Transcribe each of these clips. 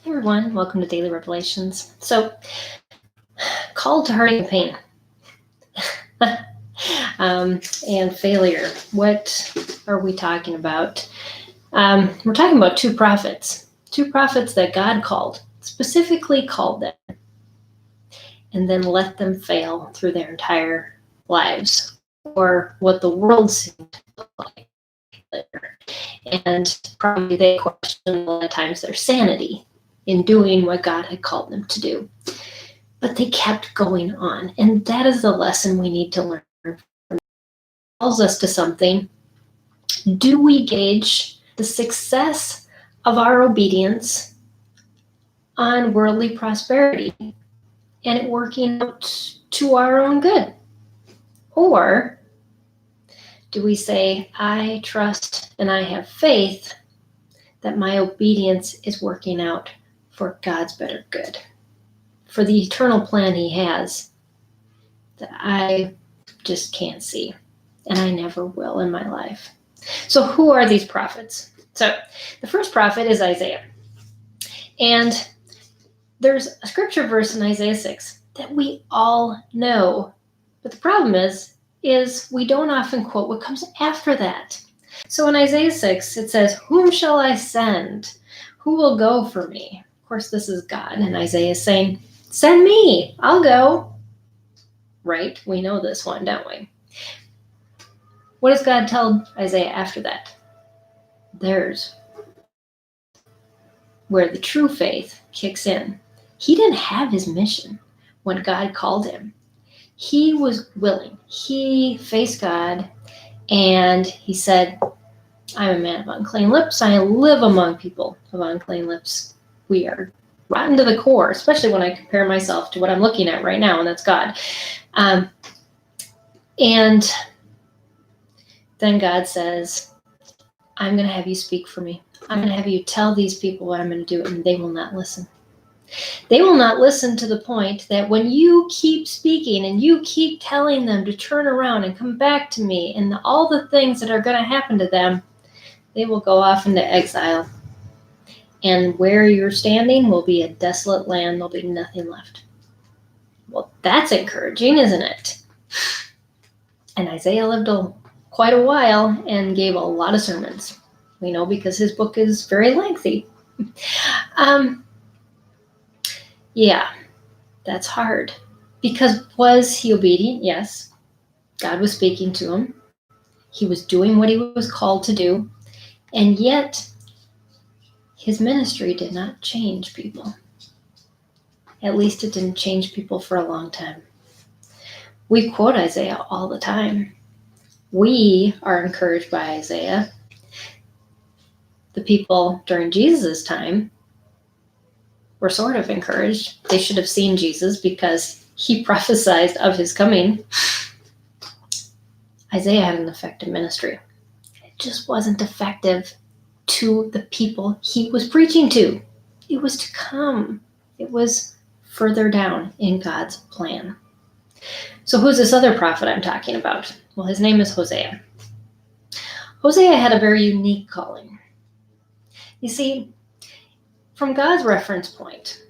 Hey everyone, welcome to Daily Revelations. So, call to heartache and pain and failure. What are we talking about? We're talking about two prophets that God called, specifically called them, and then let them fail through their entire lives, or what the world seemed to look like later. And probably they questioned a lot of times their sanity in doing what God had called them to do. But they kept going on. And that is the lesson we need to learn. It calls us to something. Do we gauge the success of our obedience on worldly prosperity and it working out to our own good? Or do we say, I trust and I have faith that my obedience is working out for God's better good, for the eternal plan He has that I just can't see, and I never will in my life. So who are these prophets? So the first prophet is Isaiah. And there's a scripture verse in Isaiah 6 that we all know. But the problem is we don't often quote what comes after that. So in Isaiah 6, it says, whom shall I send? Who will go for me? Of course, this is God. And Isaiah is saying, send me, I'll go. Right? We know this one, don't we? What does God tell Isaiah after that? There's where the true faith kicks in. He didn't have his mission when God called him. He was willing. He faced God and he said, I'm a man of unclean lips. I live among people of unclean lips. We are rotten to the core, especially when I compare myself to what I'm looking at right now, and that's God. And then God says, I'm going to have you speak for me. I'm going to have you tell these people what I'm going to do, and they will not listen. They will not listen to the point that when you keep speaking and you keep telling them to turn around and come back to me and all the things that are going to happen to them, they will go off into exile. And where you're standing will be a desolate land. There'll be nothing left. Well, that's encouraging, isn't it? And Isaiah lived quite a while and gave a lot of sermons. We know because his book is very lengthy. Yeah, that's hard. Because was he obedient? Yes. God was speaking to him. He was doing what he was called to do. And yet, his ministry did not change people. At least it didn't change people for a long time. We quote Isaiah all the time. We are encouraged by Isaiah. The people during Jesus' time were sort of encouraged. They should have seen Jesus because he prophesied of his coming. Isaiah had an effective ministry. It just wasn't effective to the people he was preaching to. It was to come. It was further down in God's plan. So who's this other prophet I'm talking about? Well, his name is Hosea. Hosea had a very unique calling. You see, from God's reference point,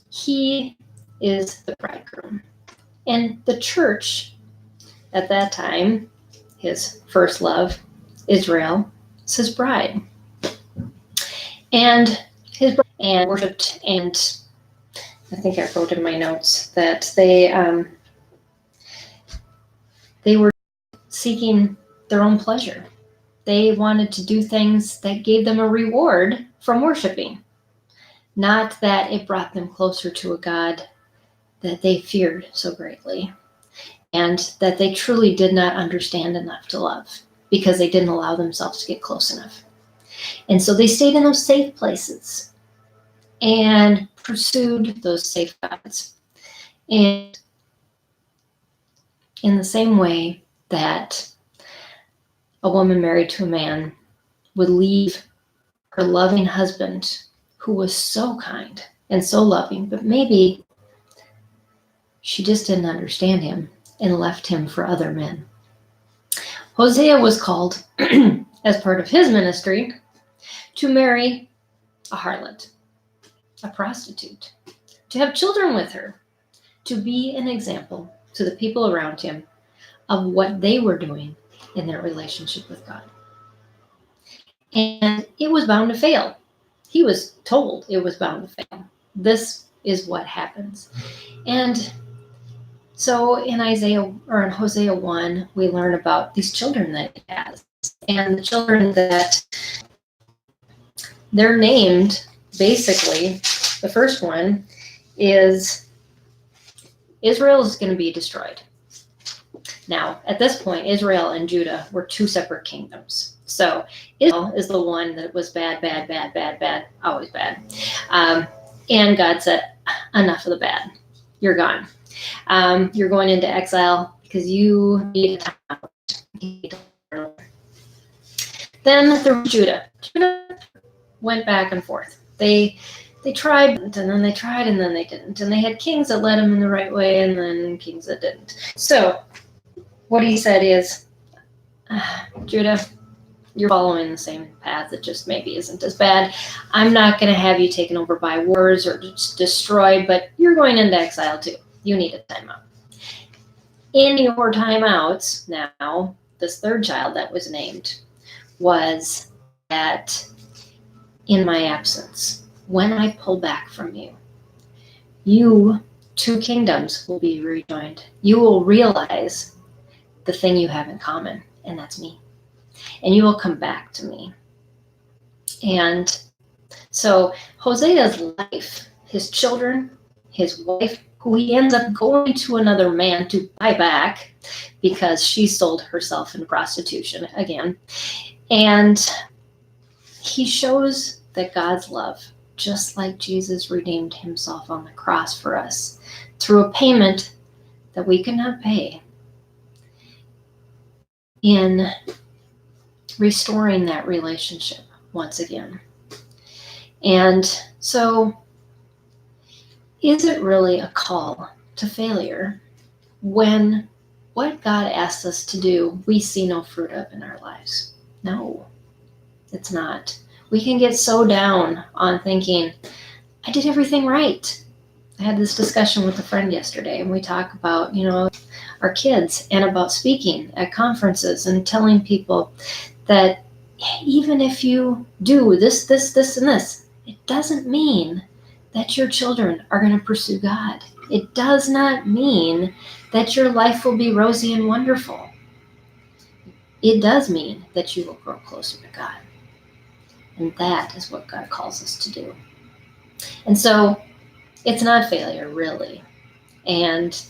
he is the bridegroom. And the church at that time, his first love, Israel, is his bride. And his bride and worshipped, and I think I wrote in my notes that they were seeking their own pleasure. They wanted to do things that gave them a reward from worshiping, not that it brought them closer to a God that they feared so greatly and that they truly did not understand enough to love because they didn't allow themselves to get close enough. And so they stayed in those safe places and pursued those safe gods. And in the same way that a woman married to a man would leave her loving husband who was so kind and so loving, but maybe she just didn't understand him and left him for other men. Hosea was called, as part of his ministry, to marry a harlot. a prostitute, to have children with her, to be an example to the people around him of what they were doing in their relationship with God. And it was bound to fail. He was told it was bound to fail. This is what happens. And so in Hosea 1, we learn about these children that he has. And the children that they're named, basically, the first one is Israel is going to be destroyed. Now, at this point, Israel and Judah were two separate kingdoms. So Israel is the one that was bad, always bad. And God said, enough of the bad. You're gone. You're going into exile because you need a time. Then there was Judah. Judah went back and forth. They tried, and then they tried, and then they didn't. And they had kings that led them in the right way, and then kings that didn't. So what he said is, Judah, you're following the same path. It just maybe isn't as bad. I'm not going to have you taken over by wars or destroyed, but you're going into exile too. You need a timeout. In your timeouts, now, this third child that was named was that in my absence, when I pull back from you, you, two kingdoms, will be rejoined. You will realize the thing you have in common, and that's me. And you will come back to me. And so Hosea's life, his children, his wife, who he ends up going to another man to buy back because she sold herself in prostitution again. And he shows that God's love, just like Jesus redeemed himself on the cross for us through a payment that we could not pay, in restoring that relationship once again. And so, is it really a call to failure when what God asks us to do, we see no fruit of in our lives? No, it's not. We can get so down on thinking, I did everything right. I had this discussion with a friend yesterday, and we talk about, our kids and about speaking at conferences and telling people that even if you do this, and this, it doesn't mean that your children are going to pursue God. It does not mean that your life will be rosy and wonderful. It does mean that you will grow closer to God. And that is what God calls us to do. And so it's not failure, really. And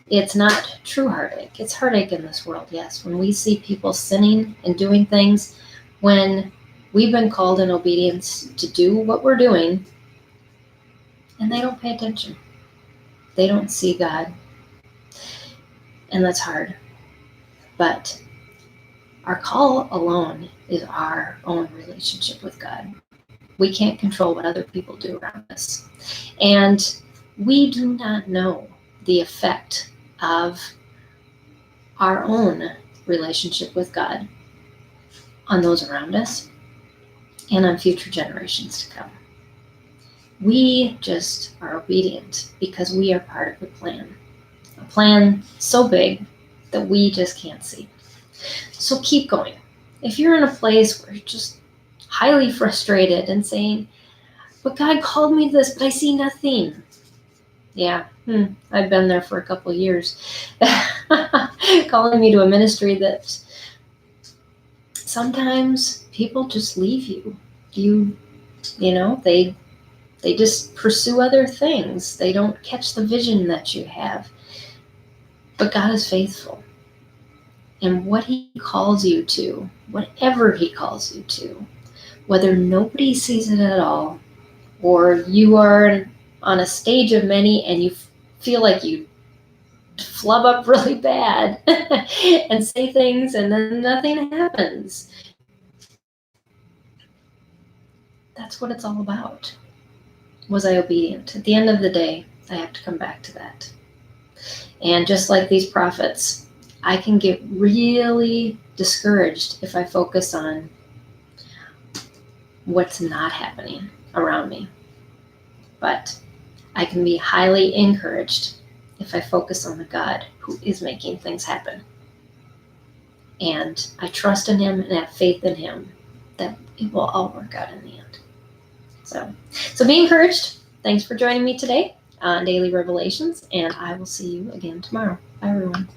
it's not true heartache. It's heartache in this world, yes. When we see people sinning and doing things, when we've been called in obedience to do what we're doing, and they don't pay attention. They don't see God. And that's hard. But our call alone is our own relationship with God. We can't control what other people do around us. And we do not know the effect of our own relationship with God on those around us and on future generations to come. We just are obedient because we are part of the plan. A plan so big that we just can't see. So keep going. If you're in a place where you're just highly frustrated and saying, but God called me to this, but I see nothing. Yeah, I've been there for a couple of years. Calling me to a ministry that sometimes people just leave you. They just pursue other things. They don't catch the vision that you have. But God is faithful. And what he calls you to, whatever he calls you to, whether nobody sees it at all, or you are on a stage of many and you feel like you flub up really bad and say things and then nothing happens. That's what it's all about. Was I obedient? At the end of the day, I have to come back to that. And just like these prophets, I can get really discouraged if I focus on what's not happening around me. but I can be highly encouraged if I focus on the God who is making things happen. And I trust in him and have faith in him that it will all work out in the end. So be encouraged. Thanks for joining me today on Daily Revelations, and I will see you again tomorrow. Bye, everyone.